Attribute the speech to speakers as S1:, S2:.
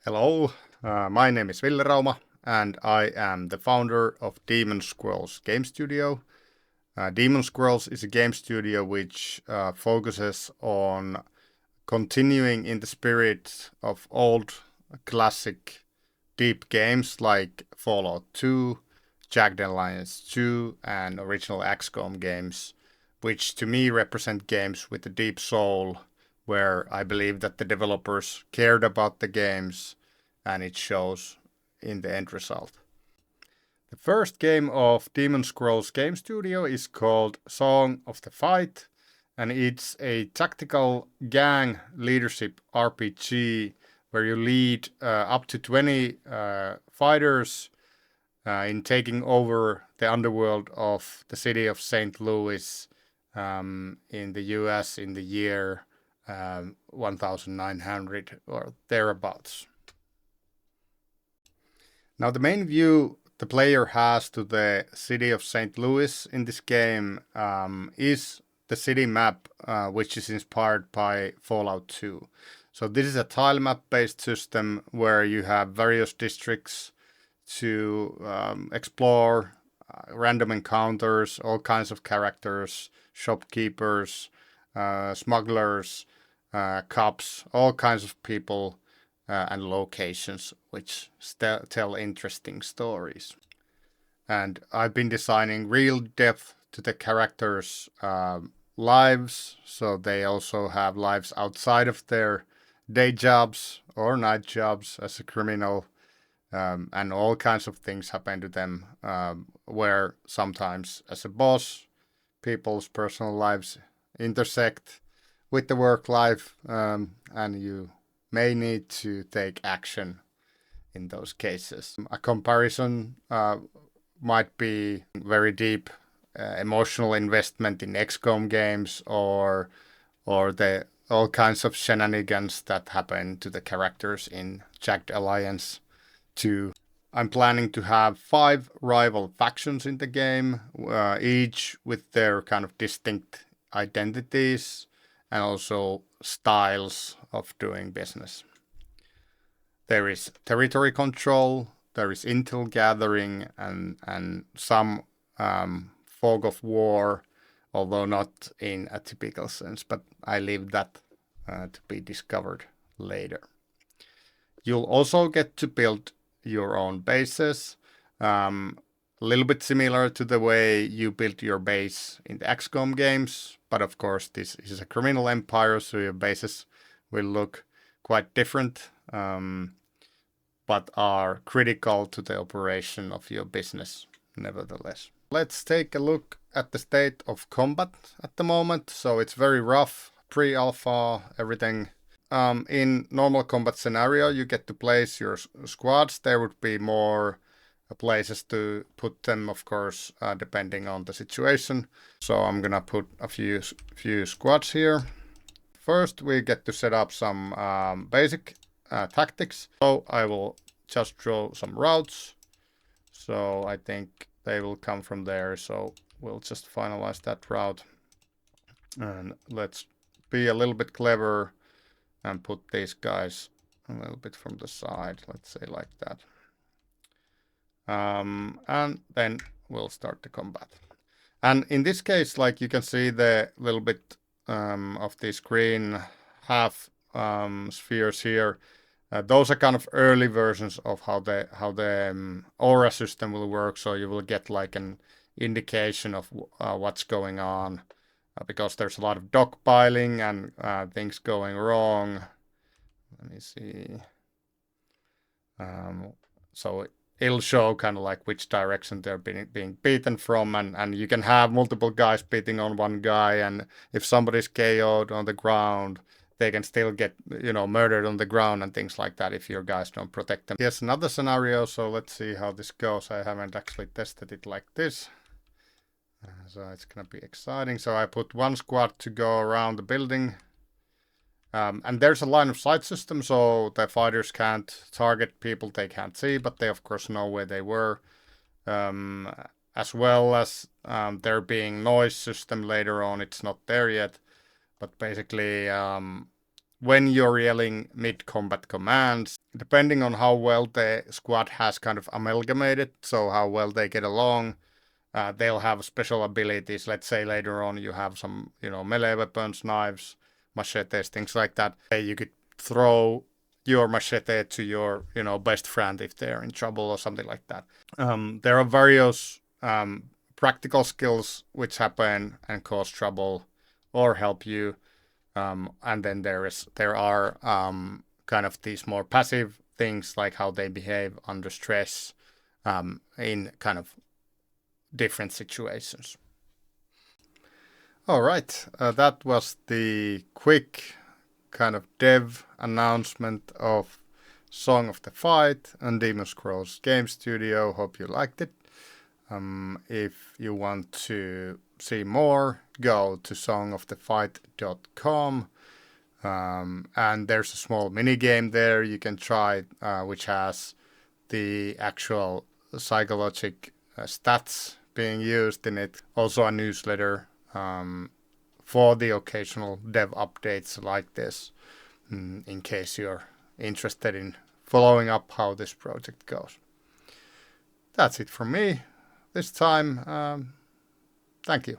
S1: Hello, my name is Ville and I am the founder of Demon Squirrels Game Studio. Demon Squirrels is a game studio which focuses on continuing in the spirit of old classic deep games like Fallout 2, Jagged Alliance 2, and original XCOM games, which to me represent games with a deep soul where I believe that the developers cared about the games and it shows in the end result. The first game of Demon Scrolls Game Studio is called Song of the Fight, and it's a tactical gang leadership RPG where you lead up to 20 fighters in taking over the underworld of the city of St. Louis in the US in the year 1900 or thereabouts. Now, the main view the player has to the city of St. Louis in this game is the city map, which is inspired by Fallout 2. So this is a tile map based system where you have various districts to explore, random encounters, all kinds of characters, shopkeepers, smugglers, cops, all kinds of people and locations which tell interesting stories. And I've been designing real depth to the characters' lives, so they also have lives outside of their day jobs or night jobs as a criminal, and all kinds of things happen to them, where sometimes as a boss, people's personal lives intersect with the work life, and you may need to take action in those cases. A comparison might be very deep emotional investment in XCOM games or the all kinds of shenanigans that happen to the characters in Jagged Alliance 2. I'm planning to have 5 rival factions in the game, each with their kind of distinct identities and also styles of doing business. There is territory control, there is intel gathering, and some fog of war, although not in a typical sense, but I leave that to be discovered later. You'll also get to build your own bases, a little bit similar to the way you built your base in the XCOM games, but of course this is a criminal empire, so your bases will look quite different, but are critical to the operation of your business nevertheless. Let's take a look at the state of combat at the moment. So it's very rough, pre-alpha, everything. In normal combat scenario, you get to place your squads. There would be more places to put them, of course, depending on the situation. So I'm gonna put a few squads here. First, we get to set up some basic tactics. So I will just draw some routes. So I think they will come from there. So we'll just finalize that route. And let's be a little bit clever and put these guys a little bit from the side. Let's say like that. And then we'll start the combat. And in this case, like you can see the little bit of these green half spheres here. Those are kind of early versions of how the aura system will work. So you will get like an indication of what's going on, because there's a lot of dogpiling and things going wrong. Let me see. So it'll show kind of like which direction they're being beaten from, and you can have multiple guys beating on one guy, and if somebody's KO'd on the ground, they can still get, murdered on the ground and things like that if your guys don't protect them. Here's another scenario, so let's see how this goes. I haven't actually tested it like this. So it's gonna be exciting. So I put one squad to go around the building. And there's a line of sight system, so the fighters can't target people they can't see, but they of course know where they were. As well as there being noise system later on, it's not there yet. But basically, when you're yelling mid-combat commands, depending on how well the squad has kind of amalgamated, so how well they get along, they'll have special abilities. Let's say later on you have some, melee weapons, knives, machetes, things like that. You could throw your machete to your, best friend if they're in trouble or something like that. There are various practical skills which happen and cause trouble or help you. And then there are kind of these more passive things like how they behave under stress in kind of different situations. All right, that was the quick kind of dev announcement of Song of the Fight and Demon Scrolls Game Studio. Hope you liked it. If you want to see more, go to songofthefight.com. And there's a small mini game there you can try, which has the actual psychologic stats being used in it. Also a newsletter for the occasional dev updates like this, in case you're interested in following up how this project goes. That's it from me this time. Thank you.